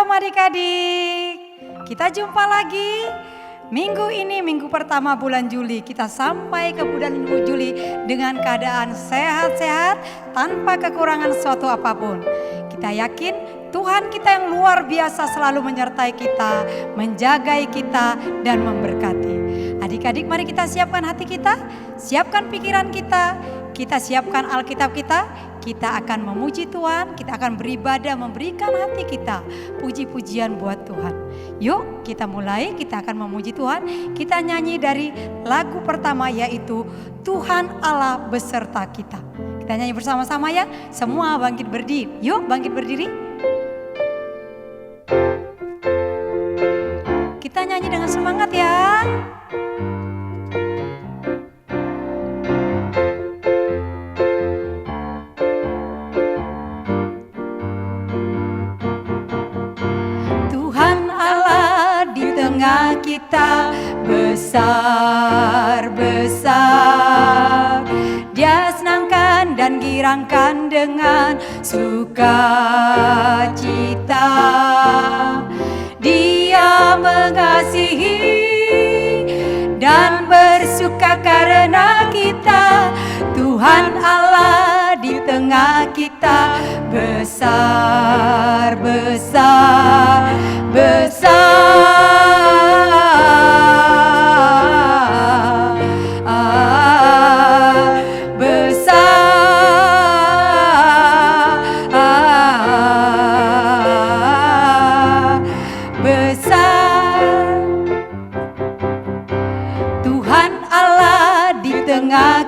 Shalom adik-adik, kita jumpa lagi. Minggu ini minggu pertama bulan Juli. Kita sampai ke bulan Juli dengan keadaan sehat-sehat tanpa kekurangan suatu apapun. Kita yakin Tuhan kita yang luar biasa selalu menyertai kita, menjagai kita dan memberkati. Adik-adik, mari kita siapkan hati kita, siapkan pikiran kita siapkan Alkitab kita. Kita akan memuji Tuhan, kita akan beribadah, memberikan hati kita puji-pujian buat Tuhan. Yuk kita mulai, kita akan memuji Tuhan. Kita nyanyi dari lagu pertama yaitu Tuhan Allah beserta kita. Kita nyanyi bersama-sama ya, semua bangkit berdiri. Yuk bangkit berdiri. Kita nyanyi dengan semangat ya. Kita besar-besar, Dia senangkan dan girangkan dengan sukacita. Dia mengasihi dan bersuka karena kita. Tuhan Allah di tengah kita, besar-besar, besar.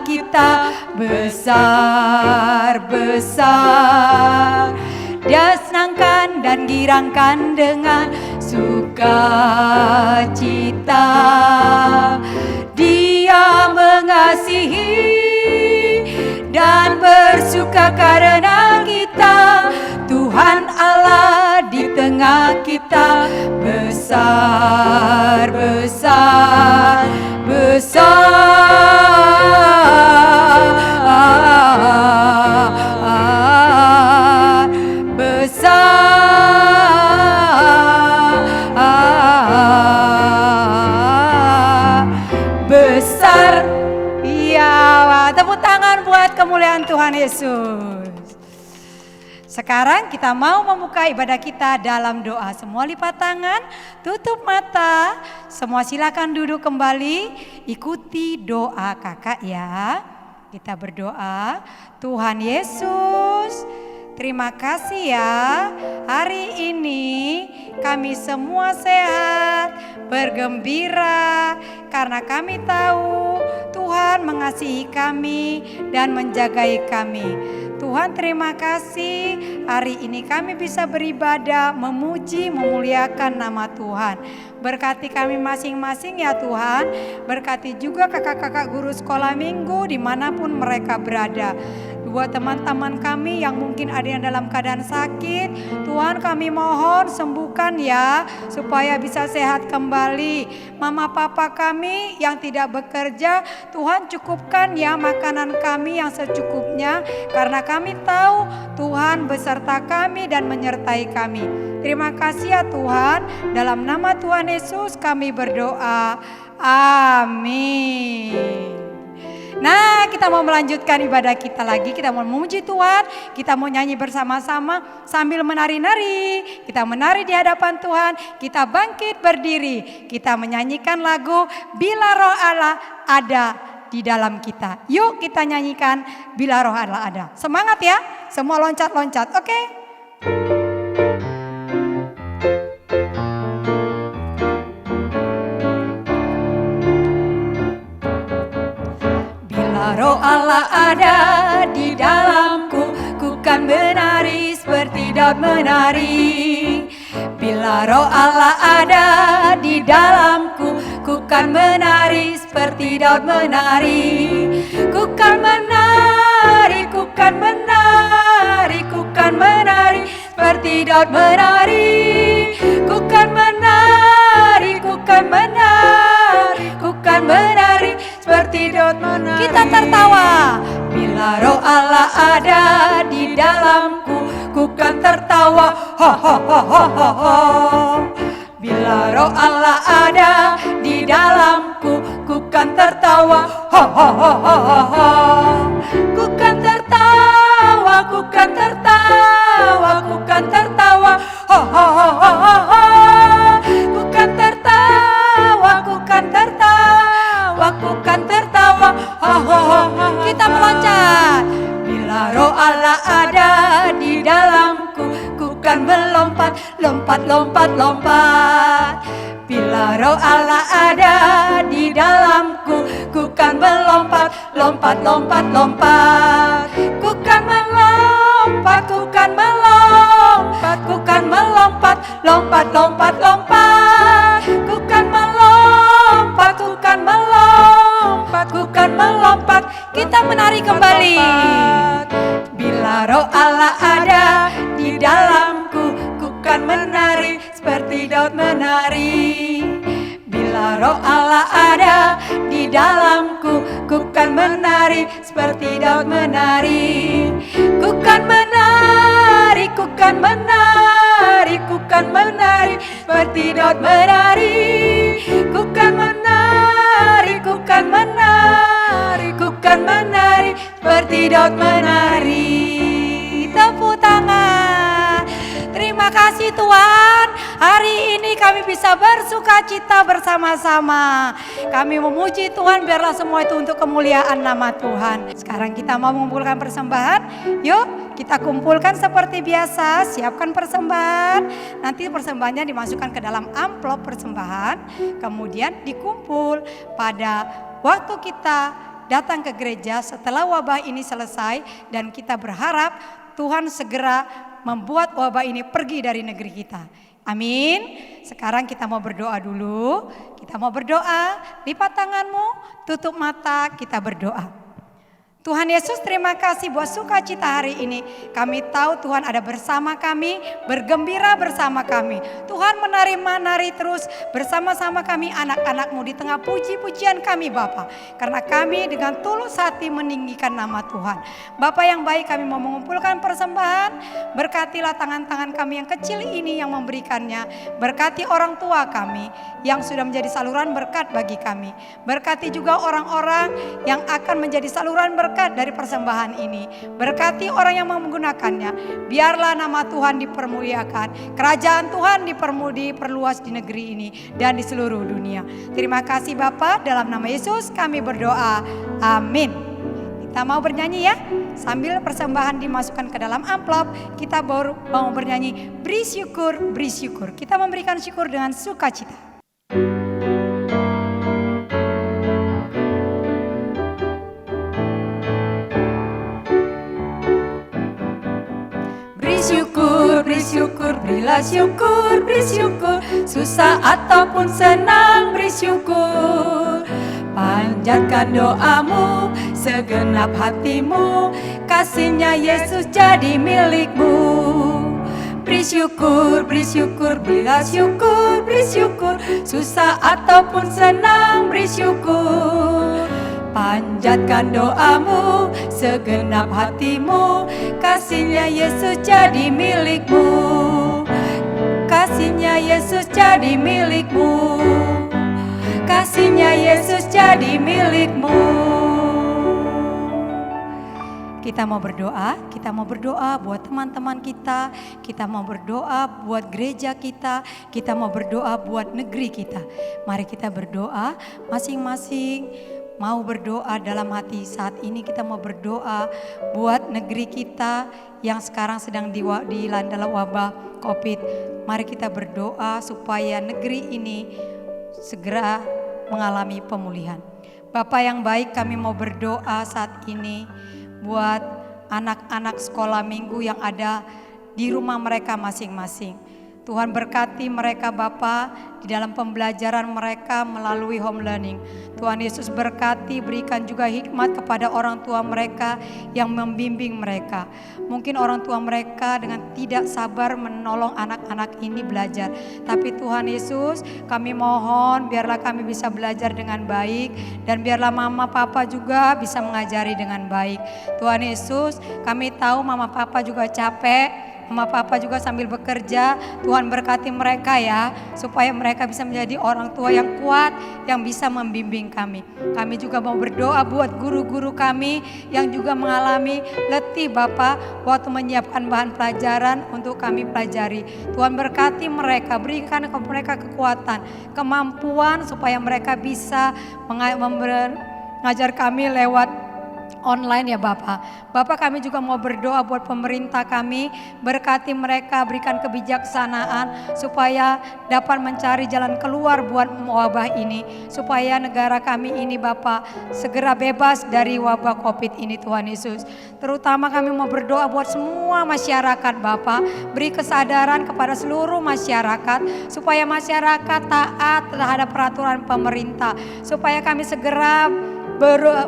Kita besar-besar, Dia senangkan dan girangkan dengan sukacita. Dia mengasihi dan bersuka karena kita. Tuhan Allah di tengah kita, besar-besar, besar. Tepuk tangan buat kemuliaan Tuhan Yesus. Sekarang kita mau membuka ibadah kita dalam doa. Semua lipat tangan, tutup mata. Semua silakan duduk kembali. Ikuti doa kakak ya. Kita berdoa. Tuhan Yesus, terima kasih ya. Hari ini kami semua sehat, bergembira karena kami tahu Tuhan mengasihi kami dan menjagai kami. Tuhan terima kasih hari ini kami bisa beribadah, memuji, memuliakan nama Tuhan. Berkati kami masing-masing ya Tuhan. Berkati juga kakak-kakak guru sekolah minggu dimanapun mereka berada. Buat teman-teman kami yang mungkin ada yang dalam keadaan sakit, Tuhan kami mohon sembuhkan ya, supaya bisa sehat kembali. Mama papa kami yang tidak bekerja, Tuhan cukupkan ya makanan kami yang secukupnya, karena kami tahu Tuhan beserta kami dan menyertai kami. Terima kasih ya Tuhan, dalam nama Tuhan Yesus kami berdoa, amin. Nah, kita mau melanjutkan ibadah kita lagi. Kita mau memuji Tuhan, kita mau nyanyi bersama-sama sambil menari-nari. Kita menari di hadapan Tuhan, kita bangkit berdiri. Kita menyanyikan lagu Bila Roh Allah Ada di dalam kita. Yuk kita nyanyikan Bila Roh Allah Ada. Semangat ya, semua loncat-loncat, oke? Roh Allah ada di dalamku, ku kan menari seperti Daud menari. Bila Roh Allah ada di dalamku, ku kan menari seperti Daud menari. Ku kan menari, ku kan menari, ku kan menari seperti Daud menari. Ku kan menari, ku kan menari, ku kan menari seperti Daud menari. Kita tertawa. Bila Roh Allah ada di dalamku, ku kan tertawa. tertawa. Ha ha ha ha ha ha. Bila roh Allah ada di dalamku, ku kan tertawa. Ha ha ha ha ha ha. Ku kan tertawa, ku kan tertawa, ku kan tertawa. Ha ha ha ha ha ha. Ku kan tertawa, ku kan tertawa, ku kan tertawa. Ha ha ha ha. Kita meloncat. Bila roh Allah ada di dalamku, ku kan melompat, lompat, lompat, lompat. Bila roh Allah ada di dalamku, ku kan melompat, lompat, lompat, lompat. Ku kan melompat, ku kan melompat, ku kan melompat, lompat, lompat, lompat. Ku kan melompat, ku kan melompat, ku kan melompat. Kita menari kembali. Bila roh Allah ada di dalamku, ku kan menari seperti Daud menari. Bila roh Allah ada di dalamku, ku kan menari seperti Daud menari. Ku kan menari, ku kan menari, ku kan menari seperti Daud menari. Ku kan menari, ku kan menari, ku kan menari seperti Daud menari. Tepuk tangan. Terima kasih Tuhan, hari ini kami bisa bersuka cita bersama-sama. Kami memuji Tuhan, biarlah semua itu untuk kemuliaan nama Tuhan. Sekarang kita mau mengumpulkan persembahan. Yuk kita kumpulkan seperti biasa, siapkan persembahan. Nanti persembahannya dimasukkan ke dalam amplop persembahan, kemudian dikumpul pada waktu kita datang ke gereja setelah wabah ini selesai. Dan kita berharap Tuhan segera membuat wabah ini pergi dari negeri kita. Amin. Sekarang kita mau berdoa dulu. Kita mau berdoa, lipat tanganmu, tutup mata, kita berdoa. Tuhan Yesus, terima kasih buat sukacita hari ini. Kami tahu Tuhan ada bersama kami, bergembira bersama kami. Tuhan menari terus bersama-sama kami anak-anak-Mu di tengah puji-pujian kami Bapa. Karena kami dengan tulus hati meninggikan nama Tuhan. Bapa yang baik, kami mau mengumpulkan persembahan. Berkatilah tangan-tangan kami yang kecil ini yang memberikannya. Berkati orang tua kami yang sudah menjadi saluran berkat bagi kami. Berkati juga orang-orang yang akan menjadi saluran berkat dari persembahan ini. Berkati orang yang menggunakannya. Biarlah nama Tuhan dipermuliakan. Kerajaan Tuhan diperluas di negeri ini dan di seluruh dunia. Terima kasih Bapa, dalam nama Yesus kami berdoa. Amin. Kita mau bernyanyi ya. Sambil persembahan dimasukkan ke dalam amplop, kita baru mau bernyanyi beri syukur, beri syukur. Kita memberikan syukur dengan sukacita. Beri syukur, berilah syukur, beri syukur. Susah ataupun senang, beri syukur. Panjatkan doamu, segenap hatimu. Kasihnya Yesus jadi milikmu. Beri syukur, berilah syukur, beri syukur. Susah ataupun senang, beri syukur. Panjatkan doamu, segenap hatimu. Kasihnya Yesus jadi milikmu. Kasihnya Yesus jadi milikmu. Kasihnya Yesus jadi milikmu. Kita mau berdoa buat teman-teman kita mau berdoa buat gereja kita mau berdoa buat negeri kita. Mari kita berdoa masing-masing. Mau berdoa dalam hati saat ini, kita mau berdoa buat negeri kita yang sekarang sedang dilanda wabah COVID. Mari kita berdoa supaya negeri ini segera mengalami pemulihan. Bapa yang baik, kami mau berdoa saat ini buat anak-anak sekolah minggu yang ada di rumah mereka masing-masing. Tuhan berkati mereka Bapa di dalam pembelajaran mereka melalui home learning. Tuhan Yesus berkati, berikan juga hikmat kepada orang tua mereka yang membimbing mereka. Mungkin orang tua mereka dengan tidak sabar menolong anak-anak ini belajar. Tapi Tuhan Yesus, kami mohon biarlah kami bisa belajar dengan baik. Dan biarlah mama papa juga bisa mengajari dengan baik. Tuhan Yesus, kami tahu mama papa juga capek. Mama Papa juga sambil bekerja. Tuhan berkati mereka ya, supaya mereka bisa menjadi orang tua yang kuat, yang bisa membimbing kami. Kami juga mau berdoa buat guru-guru kami yang juga mengalami letih Bapak waktu menyiapkan bahan pelajaran untuk kami pelajari. Tuhan berkati mereka, berikan kepada mereka kekuatan, kemampuan supaya mereka bisa mengajar kami lewat online ya Bapak. Bapak, kami juga mau berdoa buat pemerintah kami, berkati mereka, berikan kebijaksanaan supaya dapat mencari jalan keluar buat wabah ini, supaya negara kami ini Bapak segera bebas dari wabah Covid ini Tuhan Yesus. Terutama kami mau berdoa buat semua masyarakat Bapak, beri kesadaran kepada seluruh masyarakat supaya masyarakat taat terhadap peraturan pemerintah, supaya kami segera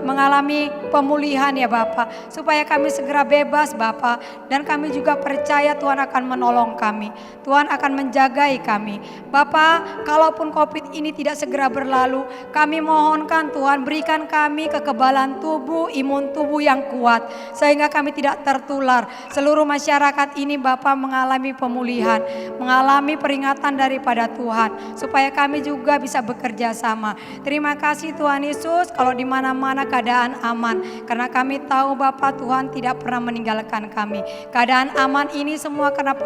mengalami pemulihan ya Bapak, supaya kami segera bebas Bapak, dan kami juga percaya Tuhan akan menolong kami, Tuhan akan menjagai kami Bapak. Kalaupun Covid ini tidak segera berlalu, kami mohonkan Tuhan berikan kami kekebalan tubuh, imun tubuh yang kuat, sehingga kami tidak tertular. Seluruh masyarakat ini Bapak mengalami pemulihan, mengalami peringatan daripada Tuhan, supaya kami juga bisa bekerja sama. Terima kasih Tuhan Yesus, kalau di mana-mana keadaan aman, karena kami tahu Bapak Tuhan tidak pernah meninggalkan kami. Keadaan aman ini semua karena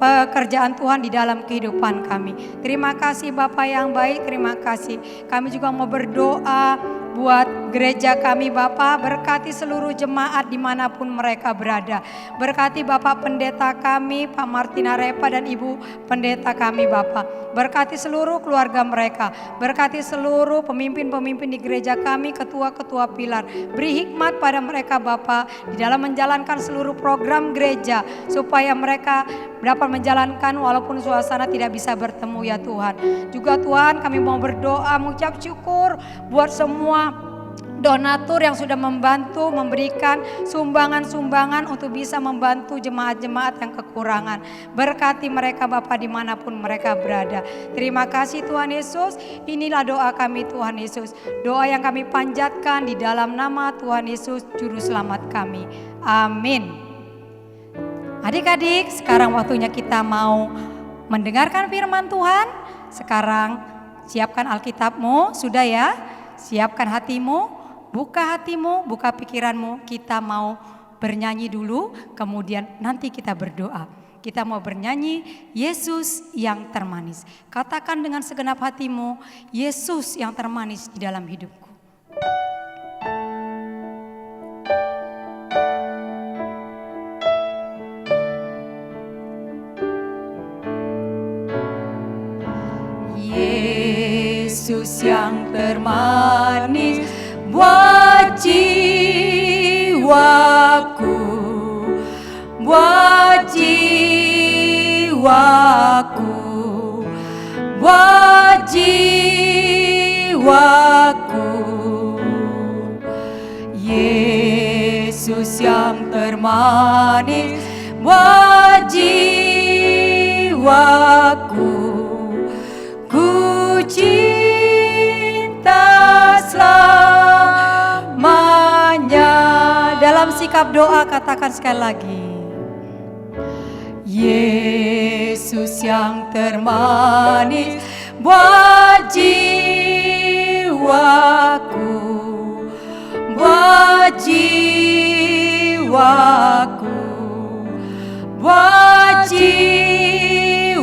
pekerjaan Tuhan di dalam kehidupan kami. Terima kasih Bapak yang baik, terima kasih. Kami juga mau berdoa buat gereja kami Bapak, berkati seluruh jemaat dimanapun mereka berada. Berkati Bapak pendeta kami, Pak Martina Repa dan Ibu pendeta kami Bapak. Berkati seluruh keluarga mereka, berkati seluruh pemimpin-pemimpin di gereja kami, ketua-ketua pilar. Beri hikmat pada mereka Bapak di dalam menjalankan seluruh program gereja, supaya mereka dapat menjalankan walaupun suasana tidak bisa bertemu ya Tuhan. Juga Tuhan kami mau berdoa mengucap syukur buat semua donatur yang sudah membantu memberikan sumbangan-sumbangan untuk bisa membantu jemaat-jemaat yang kekurangan. Berkati mereka Bapa dimanapun mereka berada. Terima kasih Tuhan Yesus. Inilah doa kami Tuhan Yesus. Doa yang kami panjatkan di dalam nama Tuhan Yesus Juru Selamat kami. Amin. Adik-adik, sekarang waktunya kita mau mendengarkan firman Tuhan. Sekarang siapkan Alkitabmu, sudah ya? Siapkan hatimu. Buka hatimu, buka pikiranmu, kita mau bernyanyi dulu, kemudian nanti kita berdoa. Kita mau bernyanyi Yesus yang termanis. Katakan dengan segenap hatimu, Yesus yang termanis di dalam hidupku. Yesus yang termanis buat jiwaku, buat jiwaku, buat jiwaku. Yesus yang termanis buat jiwaku, ku cinta selamanya. Dalam sikap doa katakan sekali lagi, Yesus yang termanis buat jiwaku, buat jiwaku, buat jiwaku.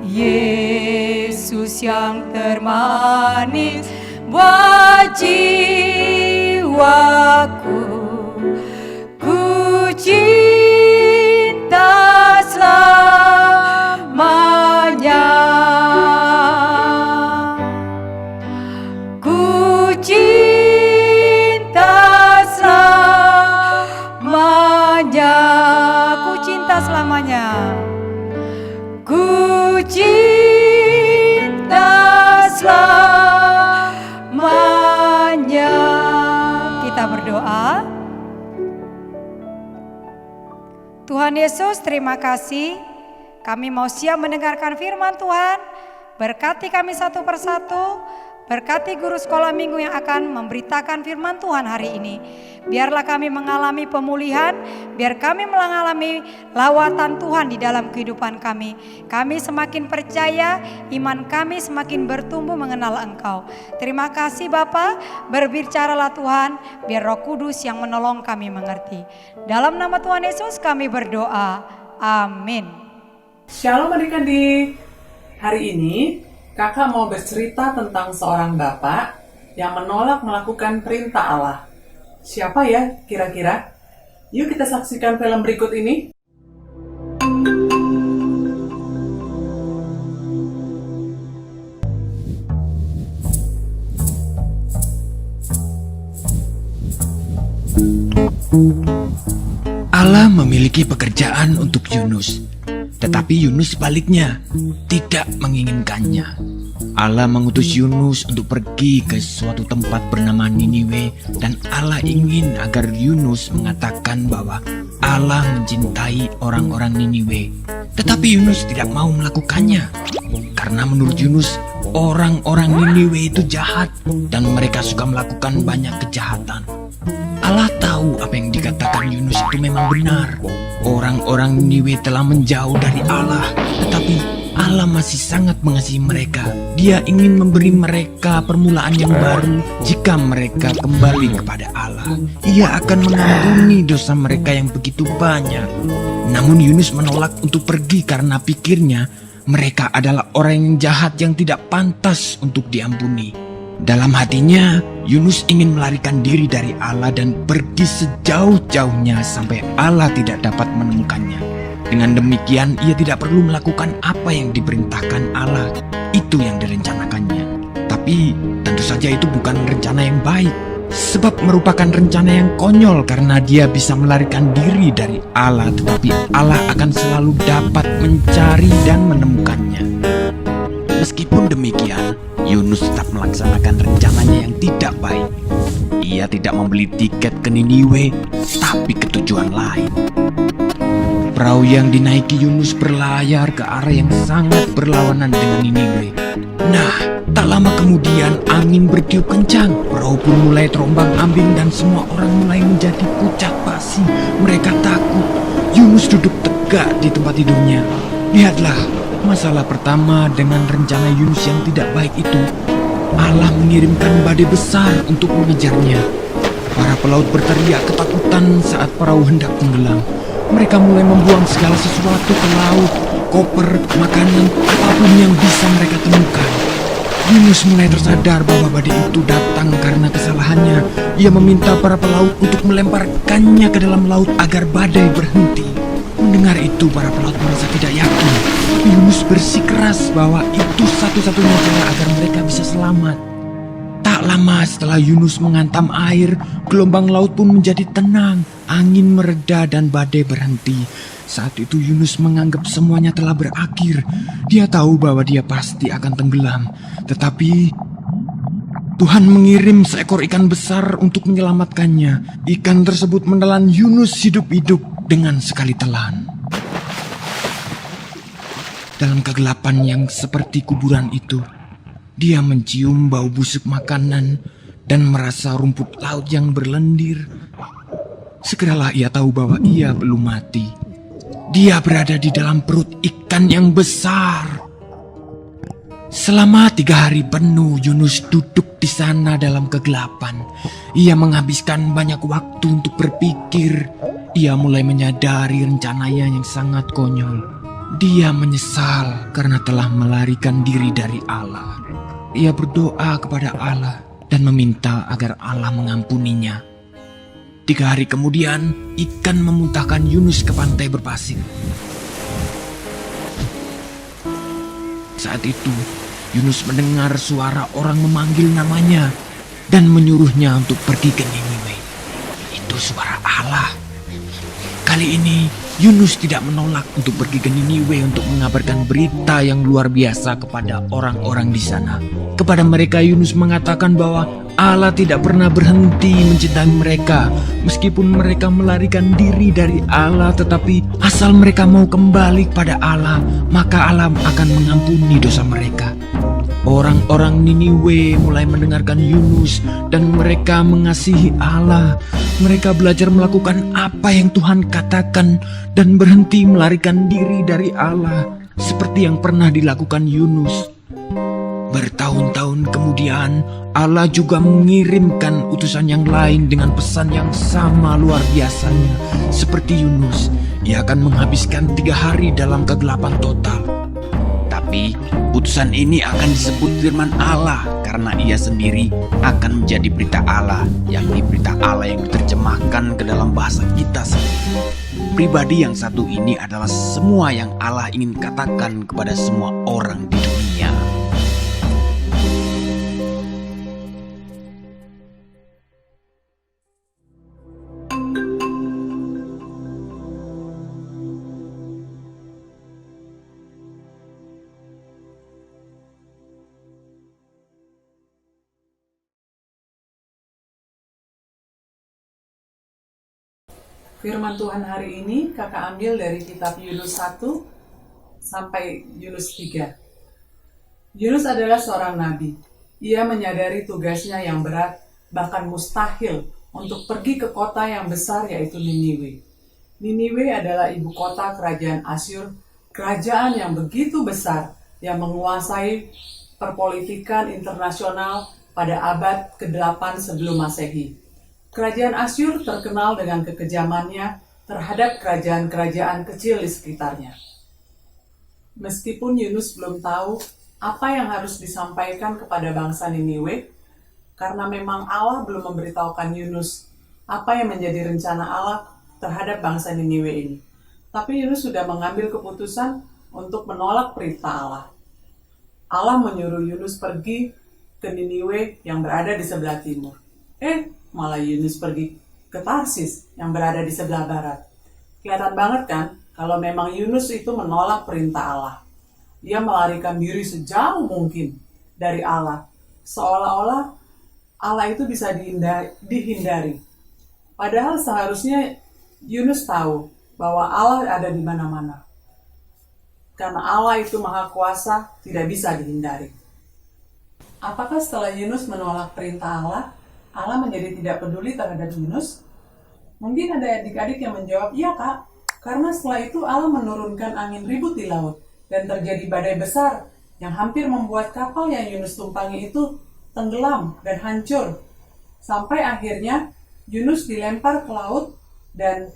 Yesus yang termanis buat jiwaku, ku cinta selamanya, ku cinta selamanya, ku cinta selamanya, ku cinta selamanya. Kita berdoa. Tuhan Yesus, terima kasih. Kami mau siap mendengarkan firman Tuhan. Berkati kami satu persatu. Berkati guru sekolah minggu yang akan memberitakan firman Tuhan hari ini. Biarlah kami mengalami pemulihan, biar kami mengalami lawatan Tuhan di dalam kehidupan kami. Kami semakin percaya, iman kami semakin bertumbuh mengenal Engkau. Terima kasih Bapa, berbicaralah Tuhan, biar Roh Kudus yang menolong kami mengerti. Dalam nama Tuhan Yesus kami berdoa, amin. Shalom adik-adik. Hari ini kakak mau bercerita tentang seorang bapak yang menolak melakukan perintah Allah. Siapa ya kira-kira? Yuk kita saksikan film berikut ini. Allah memiliki pekerjaan untuk Yunus, tetapi Yunus sebaliknya tidak menginginkannya. Allah mengutus Yunus untuk pergi ke suatu tempat bernama Niniwe, dan Allah ingin agar Yunus mengatakan bahwa Allah mencintai orang-orang Niniwe. Tetapi Yunus tidak mau melakukannya, karena menurut Yunus orang-orang Niniwe itu jahat dan mereka suka melakukan banyak kejahatan. Allah tahu apa yang dikatakan Yunus itu memang benar. Orang-orang Niniwe telah menjauh dari Allah, tetapi Allah masih sangat mengasihi mereka. Dia ingin memberi mereka permulaan yang baru jika mereka kembali kepada Allah. Ia akan mengampuni dosa mereka yang begitu banyak. Namun Yunus menolak untuk pergi karena pikirnya mereka adalah orang yang jahat yang tidak pantas untuk diampuni. Dalam hatinya, Yunus ingin melarikan diri dari Allah dan pergi sejauh-jauhnya sampai Allah tidak dapat menemukannya. Dengan demikian, ia tidak perlu melakukan apa yang diperintahkan Allah. Itu yang direncanakannya. Tapi tentu saja itu bukan rencana yang baik, sebab merupakan rencana yang konyol karena dia bisa melarikan diri dari Allah, tetapi Allah akan selalu dapat mencari dan menemukannya. Meskipun demikian, Yunus tetap melaksanakan rencananya yang tidak baik. Ia tidak membeli tiket ke Niniwe, tapi ke tujuan lain. Perahu yang dinaiki Yunus berlayar ke arah yang sangat berlawanan dengan Niniwe. Nah, tak lama kemudian angin bertiup kencang. Perahu pun mulai terombang-ambing dan semua orang mulai menjadi pucat pasi. Mereka takut. Yunus duduk tegak di tempat tidurnya. Lihatlah, masalah pertama dengan rencana Yunus yang tidak baik itu, Allah mengirimkan badai besar untuk mengejarnya. Para pelaut berteriak ketakutan saat perahu hendak tenggelam. Mereka mulai membuang segala sesuatu ke laut, koper, makanan, apapun yang bisa mereka temukan. Yunus mulai tersadar bahwa badai itu datang karena kesalahannya. Ia meminta para pelaut untuk melemparkannya ke dalam laut agar badai berhenti. Mendengar itu, para pelaut merasa tidak yakin. Yunus bersikeras bahwa itu satu-satunya cara agar mereka bisa selamat. Tak lama setelah Yunus menghantam air, gelombang laut pun menjadi tenang. Angin mereda dan badai berhenti. Saat itu Yunus menganggap semuanya telah berakhir. Dia tahu bahwa dia pasti akan tenggelam. Tetapi Tuhan mengirim seekor ikan besar untuk menyelamatkannya. Ikan tersebut menelan Yunus hidup-hidup dengan sekali telan. Dalam kegelapan yang seperti kuburan itu, dia mencium bau busuk makanan dan merasa rumput laut yang berlendir. Segeralah ia tahu bahwa ia belum mati. Dia berada di dalam perut ikan yang besar. Selama 3 hari penuh Yunus duduk di sana dalam kegelapan. Ia menghabiskan banyak waktu untuk berpikir. Ia mulai menyadari rencananya yang sangat konyol. Dia menyesal karena telah melarikan diri dari Allah. Ia berdoa kepada Allah dan meminta agar Allah mengampuninya. 3 hari kemudian, ikan memuntahkan Yunus ke pantai berpasir. Saat itu, Yunus mendengar suara orang memanggil namanya dan menyuruhnya untuk pergi ke Niniwe. Itu suara Allah. Kali ini, Yunus tidak menolak untuk pergi ke Niniwe untuk mengabarkan berita yang luar biasa kepada orang-orang di sana. Kepada mereka, Yunus mengatakan bahwa Allah tidak pernah berhenti mencintai mereka. Meskipun mereka melarikan diri dari Allah, tetapi asal mereka mau kembali kepada Allah, maka Allah akan mengampuni dosa mereka. Orang-orang Niniwe mulai mendengarkan Yunus dan mereka mengasihi Allah. Mereka belajar melakukan apa yang Tuhan katakan dan berhenti melarikan diri dari Allah seperti yang pernah dilakukan Yunus. Bertahun-tahun kemudian, Allah juga mengirimkan utusan yang lain dengan pesan yang sama luar biasanya. Seperti Yunus, ia akan menghabiskan 3 hari dalam kegelapan total. Tapi, utusan ini akan disebut firman Allah karena ia sendiri akan menjadi berita Allah, yakni berita Allah yang diterjemahkan ke dalam bahasa kita sendiri. Pribadi yang satu ini adalah semua yang Allah ingin katakan kepada semua orang di dunia. Firman Tuhan hari ini kakak ambil dari kitab Yunus 1 sampai Yunus 3. Yunus adalah seorang nabi. Ia menyadari tugasnya yang berat, bahkan mustahil, untuk pergi ke kota yang besar yaitu Niniwe. Niniwe adalah ibu kota kerajaan Asyur, kerajaan yang begitu besar yang menguasai perpolitikan internasional pada abad ke-8 sebelum Masehi. Kerajaan Asyur terkenal dengan kekejamannya terhadap kerajaan-kerajaan kecil di sekitarnya. Meskipun Yunus belum tahu apa yang harus disampaikan kepada bangsa Niniwe, karena memang Allah belum memberitahukan Yunus apa yang menjadi rencana Allah terhadap bangsa Niniwe ini. Tapi Yunus sudah mengambil keputusan untuk menolak perintah Allah. Allah menyuruh Yunus pergi ke Niniwe yang berada di sebelah timur. Malah Yunus pergi ke Tarsis yang berada di sebelah barat. Kelihatan banget kan kalau memang Yunus itu menolak perintah Allah. Ia melarikan diri sejauh mungkin dari Allah. Seolah-olah Allah itu bisa dihindari. Padahal seharusnya Yunus tahu bahwa Allah ada di mana-mana. Karena Allah itu maha kuasa, tidak bisa dihindari. Apakah setelah Yunus menolak perintah Allah, Allah menjadi tidak peduli terhadap Yunus? Mungkin ada adik-adik yang menjawab, iya kak, karena setelah itu Allah menurunkan angin ribut di laut dan terjadi badai besar yang hampir membuat kapal yang Yunus tumpangi itu tenggelam dan hancur. Sampai akhirnya Yunus dilempar ke laut dan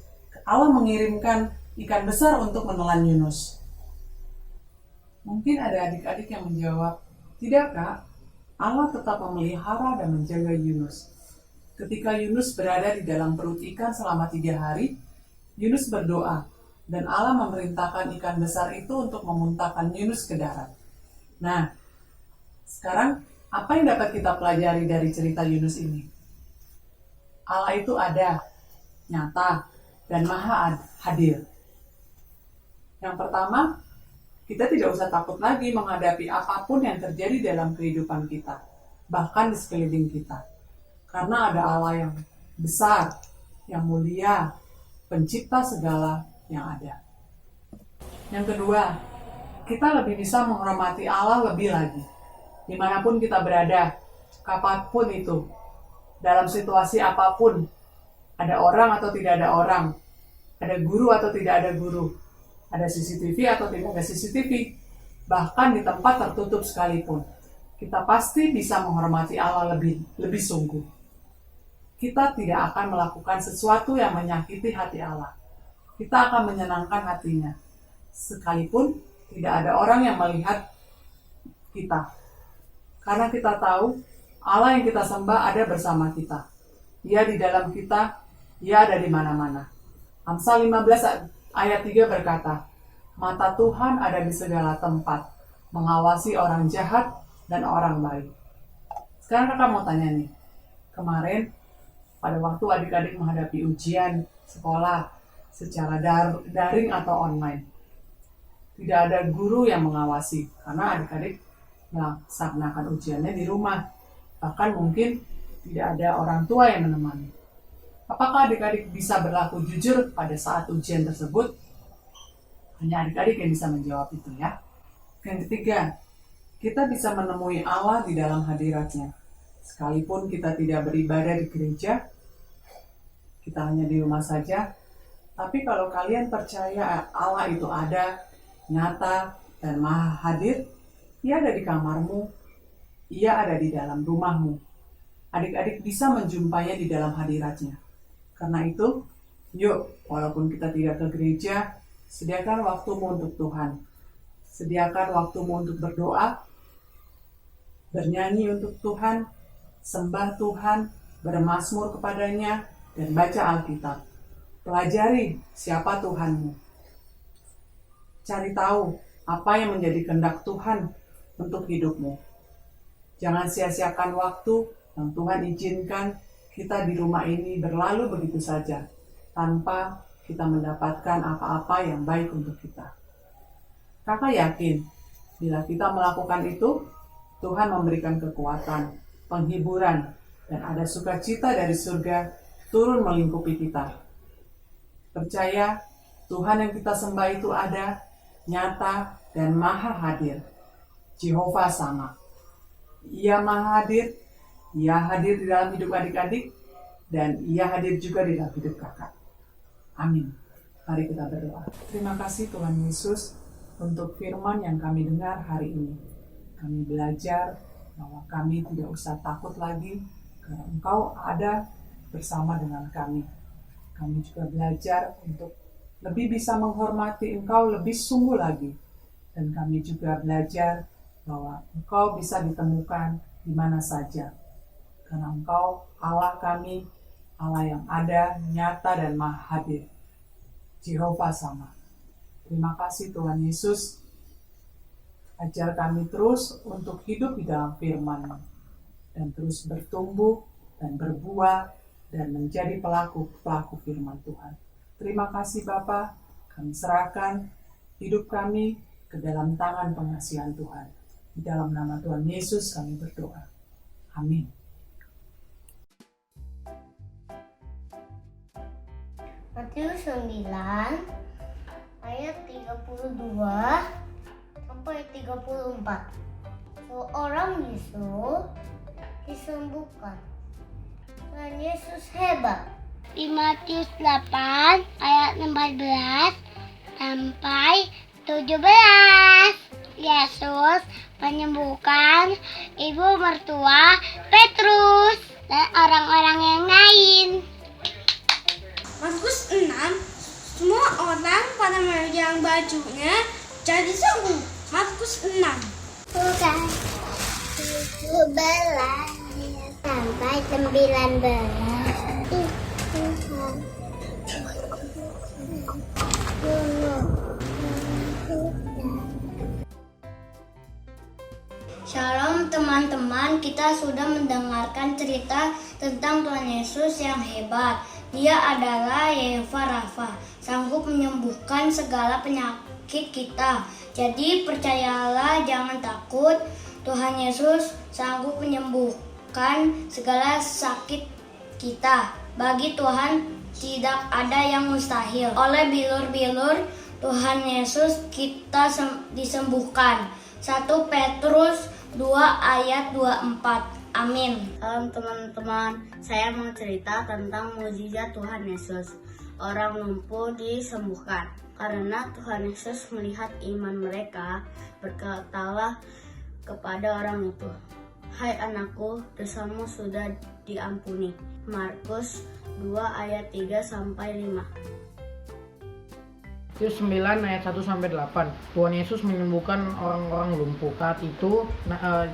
Allah mengirimkan ikan besar untuk menelan Yunus. Mungkin ada adik-adik yang menjawab, tidak kak, Allah tetap memelihara dan menjaga Yunus. Ketika Yunus berada di dalam perut ikan selama 3 hari, Yunus berdoa, dan Allah memerintahkan ikan besar itu untuk memuntahkan Yunus ke darat. Nah, sekarang apa yang dapat kita pelajari dari cerita Yunus ini? Allah itu ada, nyata, dan maha hadir. Yang pertama, kita tidak usah takut lagi menghadapi apapun yang terjadi dalam kehidupan kita, bahkan di sekeliling kita. Karena ada Allah yang besar, yang mulia, pencipta segala yang ada. Yang kedua, kita lebih bisa menghormati Allah lebih lagi. Dimanapun kita berada, kapanpun itu, dalam situasi apapun, ada orang atau tidak ada orang, ada guru atau tidak ada guru, ada CCTV atau tidak ada CCTV, bahkan di tempat tertutup sekalipun, kita pasti bisa menghormati Allah lebih sungguh. Kita tidak akan melakukan sesuatu yang menyakiti hati Allah. Kita akan menyenangkan hatinya, sekalipun tidak ada orang yang melihat kita. Karena kita tahu Allah yang kita sembah ada bersama kita. Dia di dalam kita, Dia ada di mana-mana. Amsal 15 ayat 3 berkata, mata Tuhan ada di segala tempat, mengawasi orang jahat dan orang baik. Sekarang kakak mau tanya nih, kemarin pada waktu adik-adik menghadapi ujian sekolah secara daring atau online, tidak ada guru yang mengawasi karena adik-adik melaksanakan ujiannya di rumah. Bahkan mungkin tidak ada orang tua yang menemani. Apakah adik-adik bisa berlaku jujur pada saat ujian tersebut? Hanya adik-adik yang bisa menjawab itu ya. Yang ketiga, kita bisa menemui Allah di dalam hadiratnya. Sekalipun kita tidak beribadah di gereja, kita hanya di rumah saja. Tapi kalau kalian percaya Allah itu ada, nyata, dan maha hadir, Ia ada di kamarmu, Ia ada di dalam rumahmu. Adik-adik bisa menjumpainya di dalam hadiratnya. Karena itu, yuk, walaupun kita tidak ke gereja, sediakan waktumu untuk Tuhan. Sediakan waktumu untuk berdoa, bernyanyi untuk Tuhan, sembah Tuhan, bermazmur kepadanya, dan baca Alkitab. Pelajari siapa Tuhanmu. Cari tahu apa yang menjadi kehendak Tuhan untuk hidupmu. Jangan sia-siakan waktu yang Tuhan izinkan kita di rumah ini berlalu begitu saja, tanpa kita mendapatkan apa-apa yang baik untuk kita. Kakak yakin, bila kita melakukan itu, Tuhan memberikan kekuatan, penghiburan, dan ada sukacita dari surga turun melingkupi kita. Percaya Tuhan yang kita sembah itu ada, nyata, dan maha hadir. Jehovah sama. Ia maha hadir, Ia hadir di dalam hidup adik-adik, dan Ia hadir juga di dalam hidup kakak. Amin. Mari kita berdoa. Terima kasih Tuhan Yesus untuk firman yang kami dengar hari ini. Kami belajar bahwa kami tidak usah takut lagi karena Engkau ada bersama dengan kami. Kami juga belajar untuk lebih bisa menghormati Engkau lebih sungguh lagi. Dan kami juga belajar bahwa Engkau bisa ditemukan di mana saja. Karena Engkau Allah kami, Allah yang ada, nyata, dan maha hadir. Jehovah sama. Terima kasih Tuhan Yesus. Ajar kami terus untuk hidup di dalam firman-Mu. Dan terus bertumbuh dan berbuah dan menjadi pelaku-pelaku firman Tuhan. Terima kasih Bapa, kami serahkan hidup kami ke dalam tangan pengasihan Tuhan. Di dalam nama Tuhan Yesus kami berdoa. Amin. Matius 9 ayat 32 sampai 34. Seorang Yesus disembuhkan. Tuhan Yesus hebat. Di Matius 8 ayat 14 sampai 17. Yesus menyembuhkan ibu mertua Petrus dan orang-orang yang lain. Markus 6, semua orang pada memegang bajunya jadi sembuh. Markus 6. Bukan 17 sampai 19. Shalom teman-teman, kita sudah mendengarkan cerita tentang Tuhan Yesus yang hebat. Dia adalah Yehovah Rafa, sanggup menyembuhkan segala penyakit kita. Jadi percayalah, jangan takut. Tuhan Yesus sanggup menyembuhkan segala sakit kita. Bagi Tuhan tidak ada yang mustahil. Oleh bilur-bilur Tuhan Yesus kita disembuhkan. 1 Petrus 2 ayat 24. Amin. Salam teman-teman, saya mau cerita tentang mukjizat Tuhan Yesus. Orang lumpuh disembuhkan. Karena Tuhan Yesus melihat iman mereka, berkatalah kepada orang itu, "Hai anakku, dosamu sudah diampuni." Markus 2 ayat 3 sampai 5. Matius 9 ayat 1 sampai 8. Tuhan Yesus menyembuhkan orang-orang lumpuh. Saat itu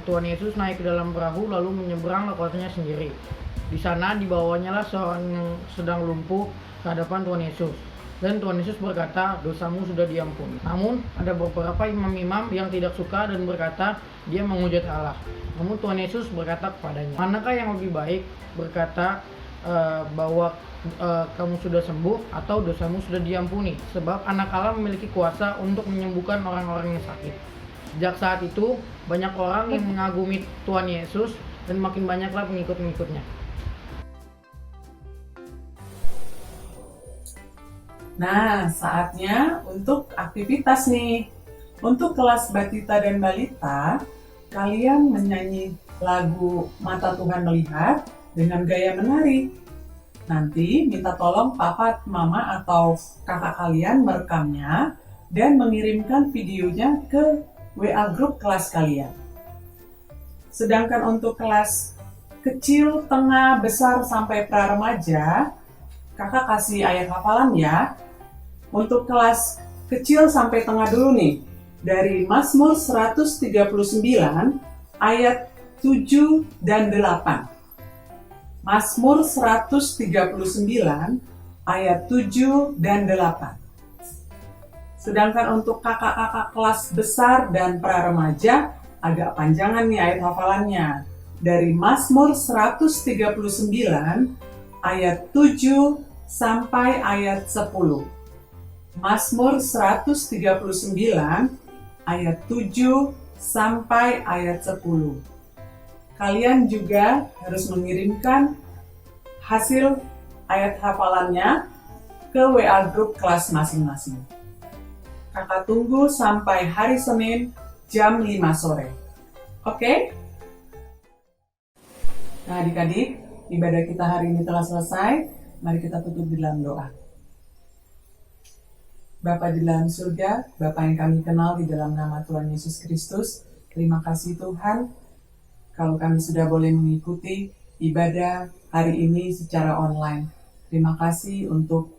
Tuhan Yesus naik ke dalam perahu lalu menyeberang ke kotanya sendiri. Di sana dibawanya lah seorang yang sedang lumpuh ke hadapan Tuhan Yesus. Dan Tuhan Yesus berkata, "Dosamu sudah diampuni." Namun ada beberapa imam-imam yang tidak suka dan berkata dia menghujat Allah. Namun Tuhan Yesus berkata kepadanya, "Manakah yang lebih baik, berkata bahwa kamu sudah sembuh atau dosamu sudah diampuni? Sebab anak Allah memiliki kuasa untuk menyembuhkan orang-orang yang sakit." Sejak saat itu banyak orang yang mengagumi Tuhan Yesus dan makin banyaklah pengikut-pengikutnya. Nah, saatnya untuk aktivitas nih. Untuk kelas Batita dan Balita, kalian menyanyi lagu Mata Tuhan Melihat dengan gaya menari. Nanti minta tolong papa, mama, atau kakak kalian merekamnya dan mengirimkan videonya ke WA grup kelas kalian. Sedangkan untuk kelas kecil, tengah, besar, sampai pra-remaja, kakak kasih ayat hafalan ya. Untuk kelas kecil sampai tengah dulu nih, dari Mazmur 139 ayat 7 dan 8. Mazmur 139 ayat 7 dan 8. Sedangkan untuk kakak-kakak kelas besar dan pra-remaja agak panjangan nih ayat hafalannya. Dari Mazmur 139 ayat 7 sampai ayat 10. Mazmur 139 ayat 7 sampai ayat 10. Kalian juga harus mengirimkan hasil ayat hafalannya ke WA grup kelas masing-masing. Kakak tunggu sampai hari Senin jam 5 sore. Oke? Nah adik-adik, ibadah kita hari ini telah selesai. Mari kita tutup di dalam doa. Bapa di dalam surga, Bapa yang kami kenal di dalam nama Tuhan Yesus Kristus, terima kasih Tuhan, kalau kami sudah boleh mengikuti ibadah hari ini secara online. Terima kasih untuk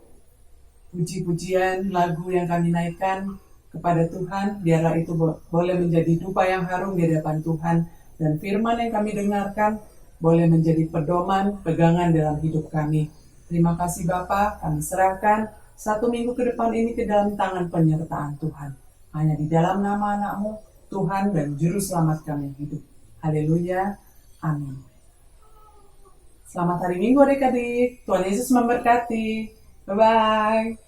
puji-pujian lagu yang kami naikkan kepada Tuhan, biarlah itu boleh menjadi dupa yang harum di hadapan Tuhan, dan firman yang kami dengarkan boleh menjadi pedoman, pegangan dalam hidup kami. Terima kasih Bapa, kami serahkan 1 minggu ke depan ini ke dalam tangan penyertaan Tuhan. Hanya di dalam nama anak-Mu, Tuhan dan Juru Selamat kami hidup. Haleluya, amin. Selamat hari Minggu adik-adik, Tuhan Yesus memberkati. Bye-bye.